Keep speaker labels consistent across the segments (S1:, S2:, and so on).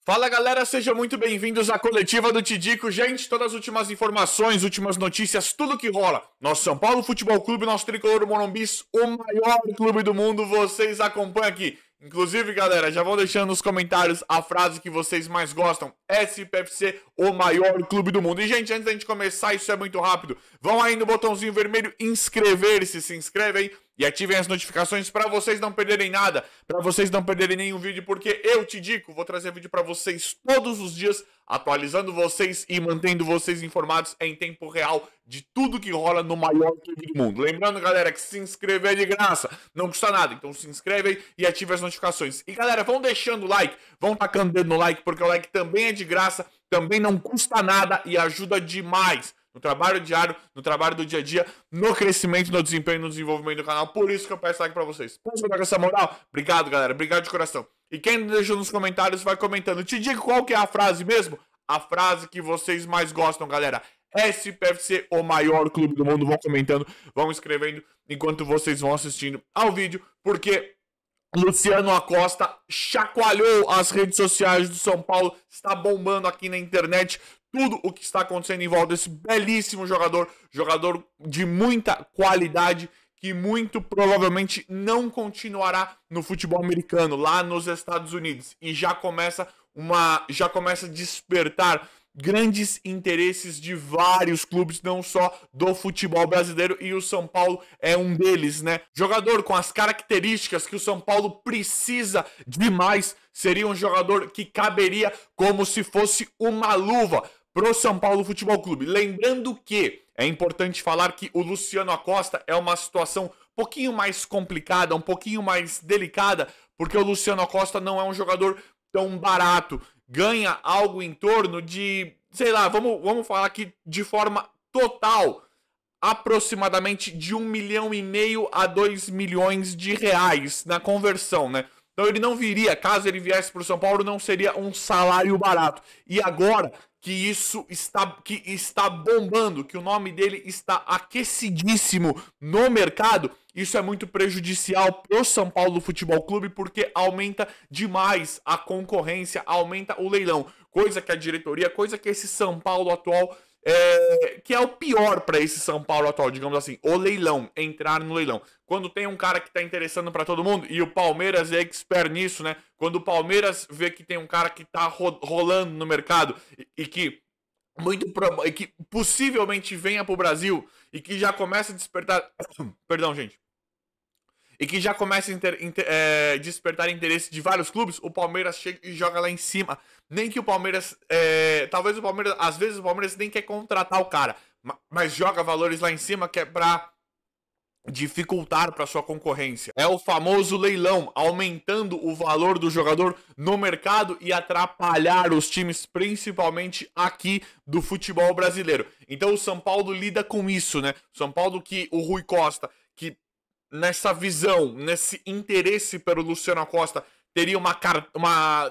S1: Fala galera, sejam muito bem-vindos à coletiva do Tidico. Gente, todas as últimas informações, últimas notícias, tudo que rola. Nosso São Paulo Futebol Clube, nosso tricolor Morumbis, o maior clube do mundo, vocês acompanham aqui. Inclusive, galera, já vão deixando nos comentários a frase que vocês mais gostam. SPFC, o maior clube do mundo. E, gente, antes da gente começar, isso é muito rápido. Vão aí no botãozinho vermelho inscrever-se, se inscrevem e ativem as notificações para vocês não perderem nada, para vocês não perderem nenhum vídeo, porque eu, Tidico, vou trazer vídeo para vocês todos os dias, atualizando vocês e mantendo vocês informados em tempo real de tudo que rola no maior clube do mundo. Lembrando, galera, que se inscrever é de graça, não custa nada, então se inscrevem e ativem as notificações. E, galera, vão deixando o like, vão tacando o dedo no like, porque o like também é de graça, também não custa nada e ajuda demais no trabalho diário, no trabalho do dia a dia, no crescimento, no desempenho, no desenvolvimento do canal. Por isso que eu peço like pra vocês. Posso dar com essa moral? Obrigado, galera. Obrigado de coração. E quem deixou nos comentários vai comentando. Te digo qual que é a frase mesmo? A frase que vocês mais gostam, galera. SPFC, o maior clube do mundo. Vão comentando, vão escrevendo enquanto vocês vão assistindo ao vídeo, porque Luciano Acosta chacoalhou as redes sociais do São Paulo, está bombando aqui na internet tudo o que está acontecendo em volta desse belíssimo jogador, jogador de muita qualidade, que muito provavelmente não continuará no futebol americano, lá nos Estados Unidos, e já começa a despertar grandes interesses de vários clubes, não só do futebol brasileiro, e o São Paulo é um deles, né? Jogador com as características que o São Paulo precisa demais, seria um jogador que caberia como se fosse uma luva pro São Paulo Futebol Clube. Lembrando que é importante falar que o Luciano Acosta é uma situação um pouquinho mais complicada, um pouquinho mais delicada, porque o Luciano Acosta não é um jogador tão barato. Ganha algo em torno de, sei lá, vamos falar aqui de forma total, aproximadamente de 1,5 milhão a 2 milhões de reais na conversão, né? Então ele não viria, caso ele viesse para o São Paulo, não seria um salário barato. E agora que isso está bombando, que o nome dele está aquecidíssimo no mercado, isso é muito prejudicial para o São Paulo Futebol Clube, porque aumenta demais a concorrência, aumenta o leilão, coisa que a diretoria, coisa que esse São Paulo atual, que é o pior para esse São Paulo atual, digamos assim, o leilão, entrar no leilão. Quando tem um cara que tá interessando para todo mundo, e o Palmeiras é expert nisso, né? Quando o Palmeiras vê que tem um cara que tá rolando no mercado e que possivelmente venha pro Brasil e que já começa a despertar... Perdão, gente. E que já começa a despertar interesse de vários clubes, o Palmeiras chega e joga lá em cima. Nem que o Palmeiras... talvez o Palmeiras... Às vezes o Palmeiras nem quer contratar o cara, mas joga valores lá em cima que é pra dificultar para sua concorrência. É o famoso leilão, aumentando o valor do jogador no mercado e atrapalhar os times, principalmente aqui do futebol brasileiro. Então o São Paulo lida com isso, né? São Paulo, que o Rui Costa, que nessa visão, nesse interesse pelo Luciano Acosta, teria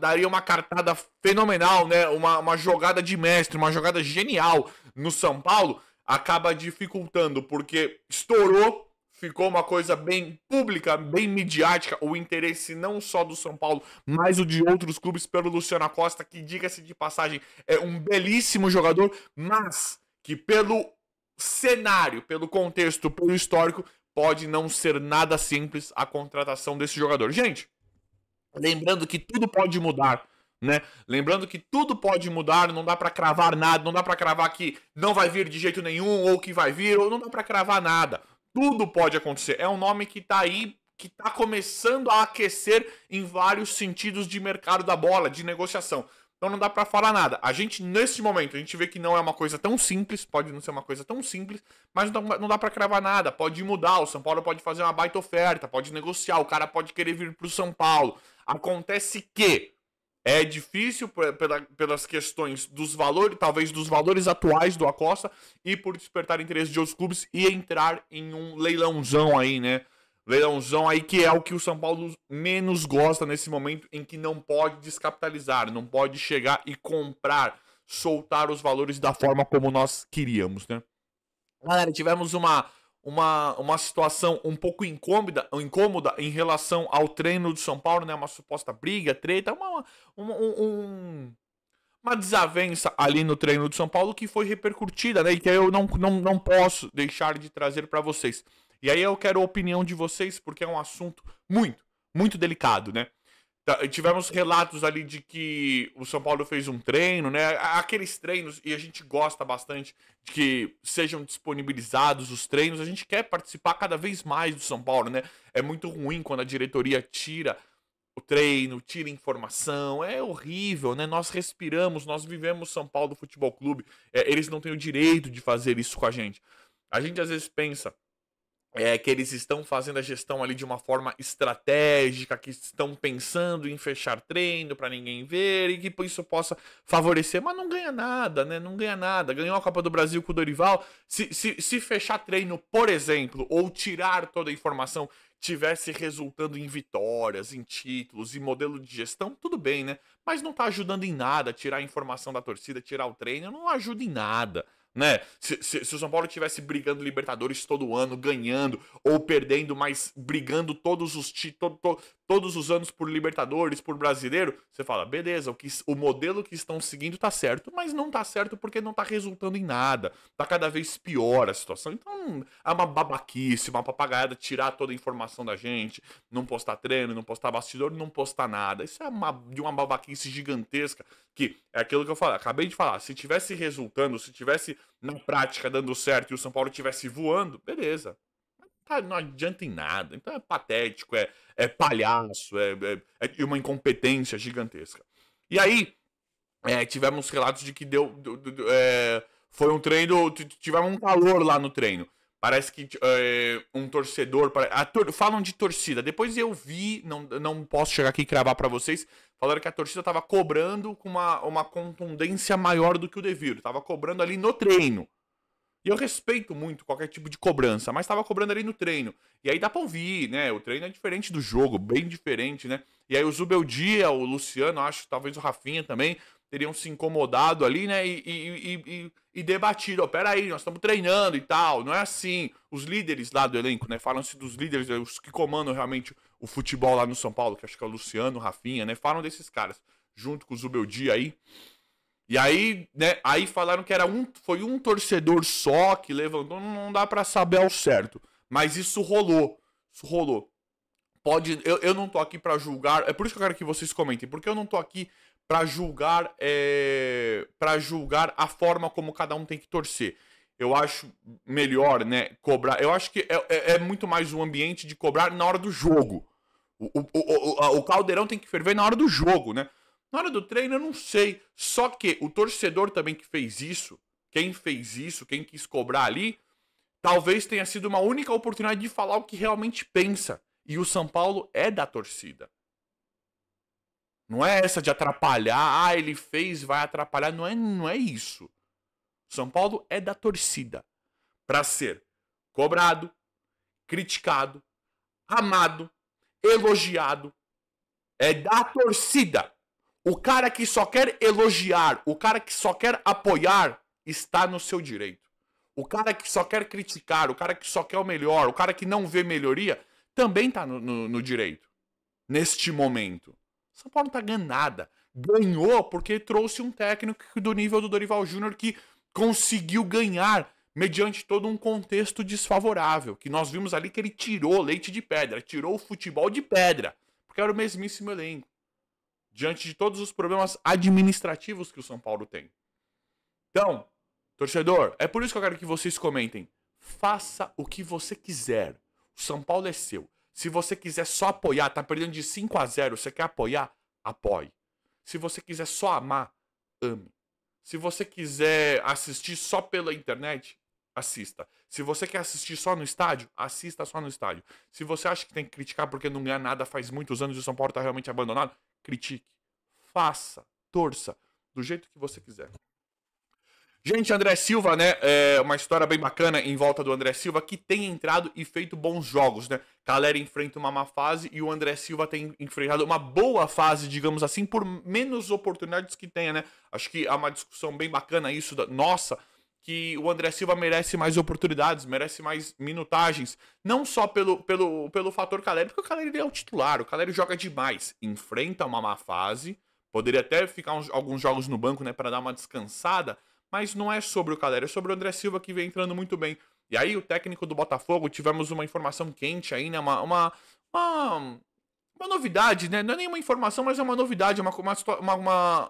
S1: daria uma cartada fenomenal, né? Uma jogada de mestre, uma jogada genial no São Paulo, acaba dificultando, porque estourou. Ficou uma coisa bem pública, bem midiática, o interesse não só do São Paulo, mas o de outros clubes pelo Luciano Acosta, que, diga-se de passagem, é um belíssimo jogador, mas que pelo cenário, pelo contexto, pelo histórico, pode não ser nada simples a contratação desse jogador. Gente, lembrando que tudo pode mudar, né? Lembrando que tudo pode mudar, não dá pra cravar nada, não dá pra cravar que não vai vir de jeito nenhum, ou que vai vir, ou não dá pra cravar nada. Tudo pode acontecer. É um nome que tá aí, que tá começando a aquecer em vários sentidos de mercado da bola, de negociação. Então não dá pra falar nada. A gente, nesse momento, a gente vê que não é uma coisa tão simples, pode não ser uma coisa tão simples, mas não dá pra cravar nada. Pode mudar, o São Paulo pode fazer uma baita oferta, pode negociar, o cara pode querer vir pro São Paulo. Acontece que é difícil pelas questões dos valores, talvez dos valores atuais do Acosta, e por despertar interesse de outros clubes e entrar em um leilãozão aí, né? Leilãozão aí que é o que o São Paulo menos gosta nesse momento, em que não pode descapitalizar, não pode chegar e comprar, soltar os valores da forma como nós queríamos, né? Galera, tivemos uma situação um pouco incômoda em relação ao treino do São Paulo, né? Uma suposta briga, treta, uma desavença ali no treino do São Paulo que foi repercutida, né? E que eu não posso deixar de trazer para vocês. E aí eu quero a opinião de vocês, porque é um assunto muito delicado, né? Tivemos relatos ali de que o São Paulo fez um treino, né? Aqueles treinos, e a gente gosta bastante de que sejam disponibilizados os treinos. A gente quer participar cada vez mais do São Paulo, né? É muito ruim quando a diretoria tira o treino, tira informação. É horrível, né? Nós respiramos, nós vivemos São Paulo Futebol Clube. Eles não têm o direito de fazer isso com a gente. A gente às vezes pensa que eles estão fazendo a gestão ali de uma forma estratégica, que estão pensando em fechar treino para ninguém ver e que isso possa favorecer, mas não ganha nada, né? Não ganha nada. Ganhou a Copa do Brasil com o Dorival. Se fechar treino, por exemplo, ou tirar toda a informação, tivesse resultando em vitórias, em títulos e modelo de gestão, tudo bem, né? Mas não tá ajudando em nada tirar a informação da torcida, tirar o treino, não ajuda em nada. Né? Se o São Paulo estivesse brigando Libertadores todo ano, ganhando ou perdendo, mas brigando todos os anos por Libertadores, por Brasileiro, você fala, beleza, o modelo que estão seguindo tá certo, mas não tá certo porque não tá resultando em nada. Tá cada vez pior a situação. Então é uma babaquice, uma papagaiada tirar toda a informação da gente, não postar treino, não postar bastidor, não postar nada. Isso é de uma babaquice gigantesca, que é aquilo que eu falei, acabei de falar, se tivesse resultando, se tivesse na prática dando certo e o São Paulo tivesse voando, beleza. Não adianta em nada. Então é patético, é palhaço, é uma incompetência gigantesca. E aí, tivemos relatos de que foi um treino, tivemos um calor lá no treino. Parece que um torcedor. Falam de torcida. Depois eu vi, não posso chegar aqui e cravar pra vocês. Falaram que a torcida tava cobrando com uma contundência maior do que o devido. Tava cobrando ali no treino. E eu respeito muito qualquer tipo de cobrança, mas tava cobrando ali no treino. E aí dá pra ouvir, né? O treino é diferente do jogo, bem diferente, né? E aí o Zubeldia, o Luciano, acho que talvez o Rafinha também, teriam se incomodado ali, né? E debatido, ó, peraí, nós estamos treinando e tal. Não é assim. Os líderes lá do elenco, né? Falam-se dos líderes, os que comandam realmente o futebol lá no São Paulo, que acho que é o Luciano, o Rafinha, né? Falam desses caras, junto com o Zubeldia aí. E aí, né, aí falaram que foi um torcedor só que levantou, não dá pra saber ao certo. Mas isso rolou. Eu não tô aqui pra julgar, é por isso que eu quero que vocês comentem, porque eu não tô aqui pra julgar, para julgar a forma como cada um tem que torcer. Eu acho melhor, né, cobrar. Eu acho que é muito mais um ambiente de cobrar na hora do jogo. O caldeirão tem que ferver na hora do jogo, né? Na hora do treino eu não sei. Só que o torcedor também que fez isso, quem quis cobrar ali, talvez tenha sido uma única oportunidade de falar o que realmente pensa. E o São Paulo é da torcida. Não é essa de atrapalhar, ele fez, vai atrapalhar. Não é isso. São Paulo é da torcida. Para ser cobrado, criticado, amado, elogiado. É da torcida. O cara que só quer elogiar, o cara que só quer apoiar, está no seu direito. O cara que só quer criticar, o cara que só quer o melhor, o cara que não vê melhoria, também está no direito. Neste momento. São Paulo não tá ganhando nada. Ganhou porque trouxe um técnico do nível do Dorival Júnior que conseguiu ganhar mediante todo um contexto desfavorável. Que nós vimos ali que ele tirou leite de pedra, tirou o futebol de pedra. Porque era o mesmíssimo elenco. Diante de todos os problemas administrativos que o São Paulo tem. Então, torcedor, é por isso que eu quero que vocês comentem. Faça o que você quiser. O São Paulo é seu. Se você quiser só apoiar, tá perdendo de 5-0, você quer apoiar? Apoie. Se você quiser só amar, ame. Se você quiser assistir só pela internet, assista. Se você quer assistir só no estádio, assista só no estádio. Se você acha que tem que criticar porque não ganha nada faz muitos anos e o São Paulo tá realmente abandonado, critique, faça, torça, do jeito que você quiser. Gente, André Silva, né, uma história bem bacana em volta do André Silva, que tem entrado e feito bons jogos, né? Galera enfrenta uma má fase e o André Silva tem enfrentado uma boa fase, digamos assim, por menos oportunidades que tenha, né? Acho que há uma discussão bem bacana isso, nossa, que o André Silva merece mais oportunidades, merece mais minutagens, não só pelo fator Caleri, porque o Caleri é o titular, o Caleri joga demais, enfrenta uma má fase, poderia até ficar alguns jogos no banco, né, para dar uma descansada, mas não é sobre o Caleri, é sobre o André Silva que vem entrando muito bem. E aí o técnico do Botafogo, tivemos uma informação quente aí, né, uma novidade, né? Não é nenhuma informação, mas é uma novidade,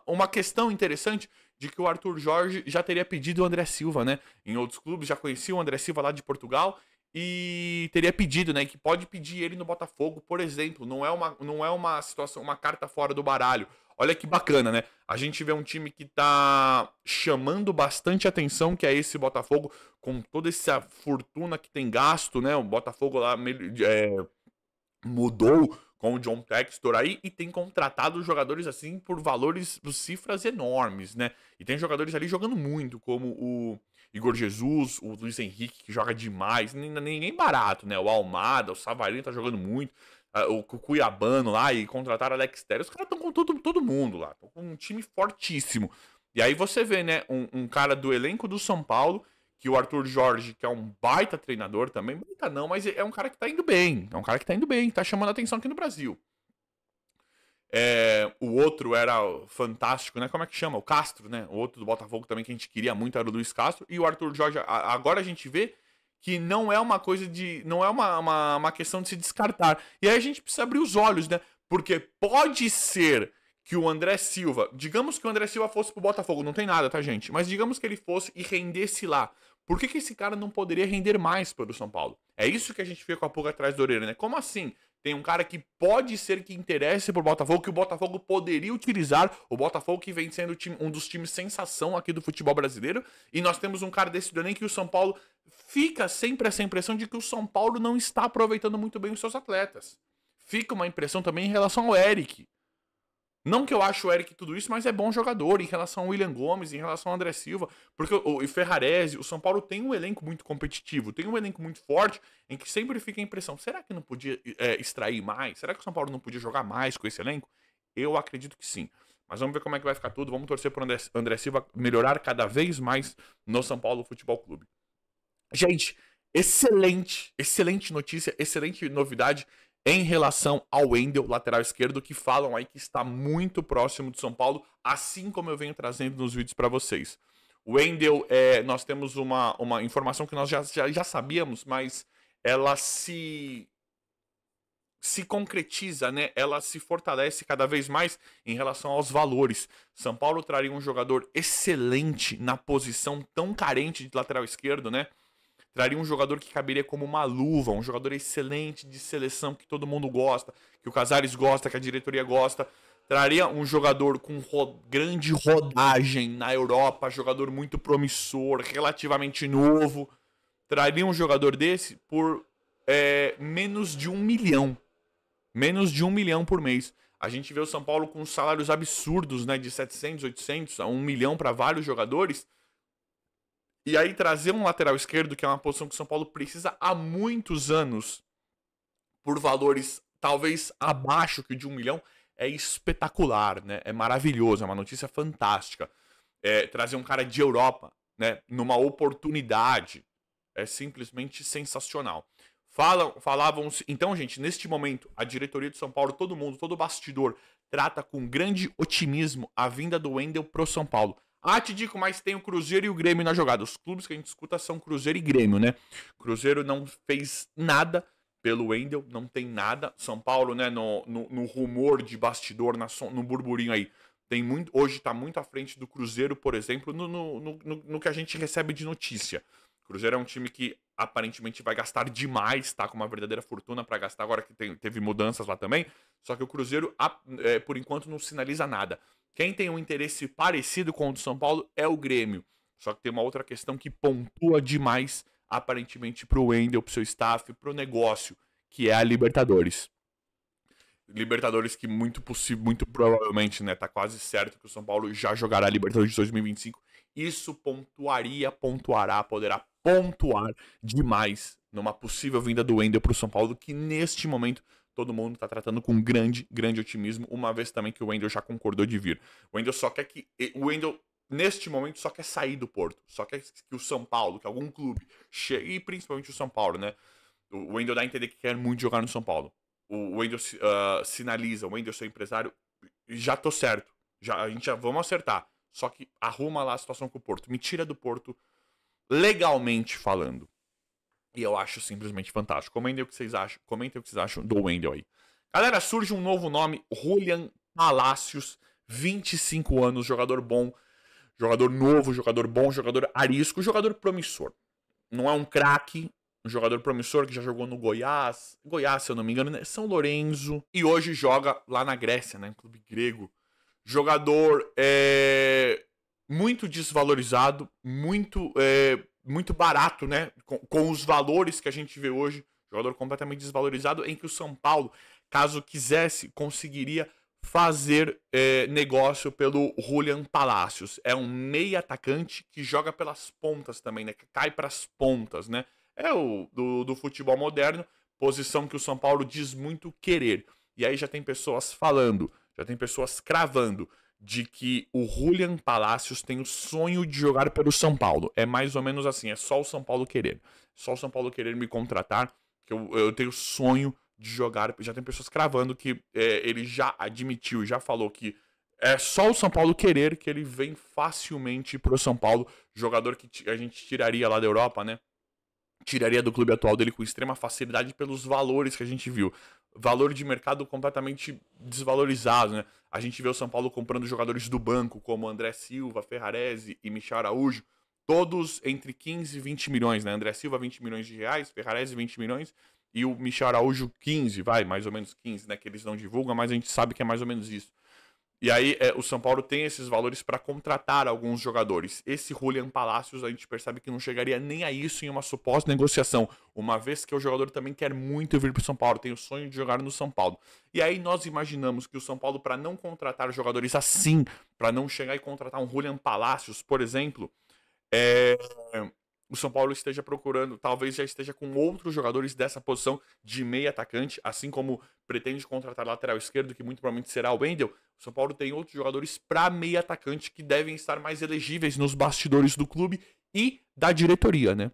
S1: uma questão interessante de que o Arthur Jorge já teria pedido o André Silva, né? Em outros clubes, já conhecia o André Silva lá de Portugal e teria pedido, né? Que pode pedir ele no Botafogo, por exemplo. Não é uma situação, uma carta fora do baralho. Olha que bacana, né? A gente vê um time que tá chamando bastante atenção, que é esse Botafogo, com toda essa fortuna que tem gasto, né? O Botafogo lá mudou com o John Textor aí e tem contratado jogadores assim por valores, por cifras enormes, né? E tem jogadores ali jogando muito, como o Igor Jesus, o Luiz Henrique, que joga demais, ninguém barato, né? O Almada, o Savarino tá jogando muito, o Cuiabano lá e contrataram Alex Telles, os caras estão com todo mundo lá, estão com um time fortíssimo. E aí você vê, né, um cara do elenco do São Paulo, que o Arthur Jorge, que é um baita treinador também, baita não, mas é um cara que tá indo bem, tá chamando a atenção aqui no Brasil. O outro era fantástico, né? Como é que chama? O Castro, né? O outro do Botafogo também que a gente queria muito era o Luiz Castro. E o Arthur Jorge, agora a gente vê que não é uma coisa de. Não é uma questão de se descartar. E aí a gente precisa abrir os olhos, né? Porque pode ser que o André Silva. Digamos que o André Silva fosse pro Botafogo, não tem nada, tá, gente? Mas digamos que ele fosse e rendesse lá. Por que esse cara não poderia render mais pelo São Paulo? É isso que a gente fica com a pulga atrás da orelha, né? Como assim? Tem um cara que pode ser que interesse pro Botafogo, que o Botafogo poderia utilizar, o Botafogo que vem sendo um dos times sensação aqui do futebol brasileiro, e nós temos um cara desse do elenco que o São Paulo fica sempre essa impressão de que o São Paulo não está aproveitando muito bem os seus atletas. Fica uma impressão também em relação ao Eric. Não que eu acho o Eric tudo isso, mas é bom jogador em relação ao William Gomes, em relação ao André Silva, porque o Ferrarese, o São Paulo tem um elenco muito competitivo, tem um elenco muito forte, em que sempre fica a impressão, será que não podia extrair mais? Será que o São Paulo não podia jogar mais com esse elenco? Eu acredito que sim. Mas vamos ver como é que vai ficar tudo, vamos torcer para o André Silva melhorar cada vez mais no São Paulo Futebol Clube. Gente, excelente notícia, excelente novidade em relação ao Wendel, lateral esquerdo, que falam aí que está muito próximo do São Paulo, assim como eu venho trazendo nos vídeos para vocês. O Wendel, nós temos uma informação que nós já sabíamos, mas ela se concretiza, né? Ela se fortalece cada vez mais em relação aos valores. São Paulo traria um jogador excelente na posição tão carente de lateral esquerdo, né? Traria um jogador que caberia como uma luva, um jogador excelente de seleção que todo mundo gosta, que o Casares gosta, que a diretoria gosta. Traria um jogador com grande rodagem na Europa, jogador muito promissor, relativamente novo. Traria um jogador desse por menos de 1 milhão. Menos de 1 milhão por mês. A gente vê o São Paulo com salários absurdos, né, de 700, 800 a 1 milhão para vários jogadores. E aí trazer um lateral esquerdo, que é uma posição que o São Paulo precisa há muitos anos, por valores talvez abaixo que o de 1 milhão, é espetacular, né? É maravilhoso, é uma notícia fantástica. Trazer um cara de Europa, né, numa oportunidade, é simplesmente sensacional. Falavam... Então, gente, neste momento, a diretoria de São Paulo, todo mundo, todo bastidor, trata com grande otimismo a vinda do Wendel pro São Paulo. Ah, te digo, mas tem o Cruzeiro e o Grêmio na jogada. Os clubes que a gente escuta são Cruzeiro e Grêmio, né? Cruzeiro não fez nada pelo Wendel, não tem nada. São Paulo, né, no rumor de bastidor, no burburinho aí, hoje tá muito à frente do Cruzeiro, por exemplo, no que a gente recebe de notícia. O Cruzeiro é um time que aparentemente vai gastar demais, tá com uma verdadeira fortuna para gastar, agora que teve mudanças lá também. Só que o Cruzeiro, por enquanto, não sinaliza nada. Quem tem um interesse parecido com o do São Paulo é o Grêmio. Só que tem uma outra questão que pontua demais, aparentemente, pro Wendel, pro seu staff, pro negócio, que é a Libertadores. Libertadores que muito provavelmente, né, tá quase certo que o São Paulo já jogará a Libertadores de 2025. Isso poderá pontuar demais numa possível vinda do Wendel pro São Paulo, que neste momento todo mundo tá tratando com grande otimismo, uma vez também que o Wendel já concordou de vir. O Wendel só quer que... O Wendel neste momento, só quer sair do Porto. Só quer que o São Paulo, que algum clube chegue, e principalmente o São Paulo, né? O Wendel dá a entender que quer muito jogar no São Paulo. O Wendel sinaliza, o Wendel, seu empresário, já tô certo. A gente já vamos acertar. Só que arruma lá a situação com o Porto. Me tira do Porto, legalmente falando. E eu acho simplesmente fantástico. Comentem o que vocês acham do Wendel aí. Galera, surge um novo nome, Julian Palacios, 25 anos, jogador bom, jogador novo, jogador bom, jogador arisco, jogador promissor. Não é um craque, um jogador promissor que já jogou no Goiás, se eu não me engano, né? São Lourenço, e hoje joga lá na Grécia, né? Um clube grego. Jogador muito desvalorizado, muito barato, né? Com os valores que a gente vê hoje. Jogador completamente desvalorizado, em que o São Paulo, caso quisesse, conseguiria fazer negócio pelo Julian Palacios. É um meia atacante que joga pelas pontas também, né? Que cai para as pontas, né? É o do futebol moderno, posição que o São Paulo diz muito querer. E aí já tem pessoas falando, já tem pessoas cravando de que o Julian Palacios tem o sonho de jogar pelo São Paulo. É mais ou menos assim, é só o São Paulo querer. Só o São Paulo querer me contratar, que eu tenho sonho de jogar. Já tem pessoas cravando que ele já admitiu, já falou que é só o São Paulo querer que ele vem facilmente pro São Paulo. Jogador que a gente tiraria lá da Europa, né? Tiraria do clube atual dele com extrema facilidade pelos valores que a gente viu. Valor de mercado completamente desvalorizado, né? A gente vê o São Paulo comprando jogadores do banco, como André Silva, Ferrarese e Michel Araújo, todos entre 15 e 20 milhões, né? André Silva, 20 milhões de reais, Ferrarese, 20 milhões, e o Michel Araújo, 15, mais ou menos 15, né? Que eles não divulgam, mas a gente sabe que é mais ou menos isso. E aí o São Paulo tem esses valores para contratar alguns jogadores. Esse Julian Palacios a gente percebe que não chegaria nem a isso em uma suposta negociação, uma vez que o jogador também quer muito vir para o São Paulo, tem o sonho de jogar no São Paulo. E aí nós imaginamos que o São Paulo, para não contratar jogadores assim, para não chegar e contratar um Julian Palacios, por exemplo, o São Paulo esteja procurando, talvez já esteja com outros jogadores dessa posição de meia atacante, assim como pretende contratar lateral esquerdo, que muito provavelmente será o Wendel. O São Paulo tem outros jogadores para meia atacante que devem estar mais elegíveis nos bastidores do clube e da diretoria, né?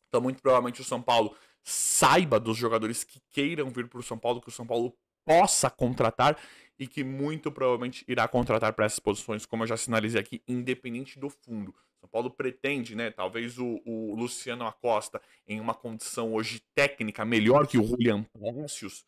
S1: Então, muito provavelmente o São Paulo saiba dos jogadores que queiram vir para o São Paulo, que o São Paulo possa contratar e que muito provavelmente irá contratar para essas posições, como eu já sinalizei aqui, independente do fundo. São Paulo pretende, né, talvez o Luciano Acosta em uma condição hoje técnica melhor que o Julian Palacios,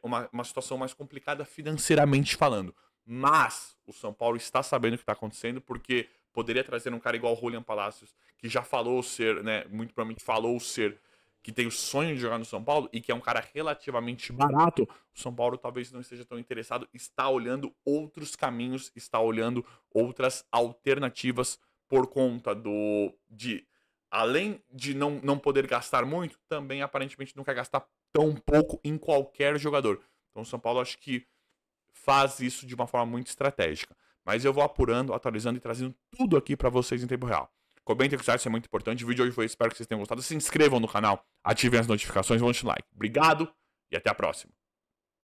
S1: uma situação mais complicada financeiramente falando. Mas o São Paulo está sabendo o que está acontecendo, porque poderia trazer um cara igual o Julian Palacios, que já falou ser, né, muito provavelmente falou ser, que tem o sonho de jogar no São Paulo e que é um cara relativamente barato. O São Paulo talvez não esteja tão interessado, está olhando outros caminhos, está olhando outras alternativas por conta além de não poder gastar muito, também aparentemente não quer gastar tão pouco em qualquer jogador. Então o São Paulo acho que faz isso de uma forma muito estratégica. Mas eu vou apurando, atualizando e trazendo tudo aqui para vocês em tempo real. Comentem o que isso é muito importante. O vídeo de hoje foi esse, espero que vocês tenham gostado. Se inscrevam no canal, ativem as notificações, vão deixar um like. Obrigado e até a próxima.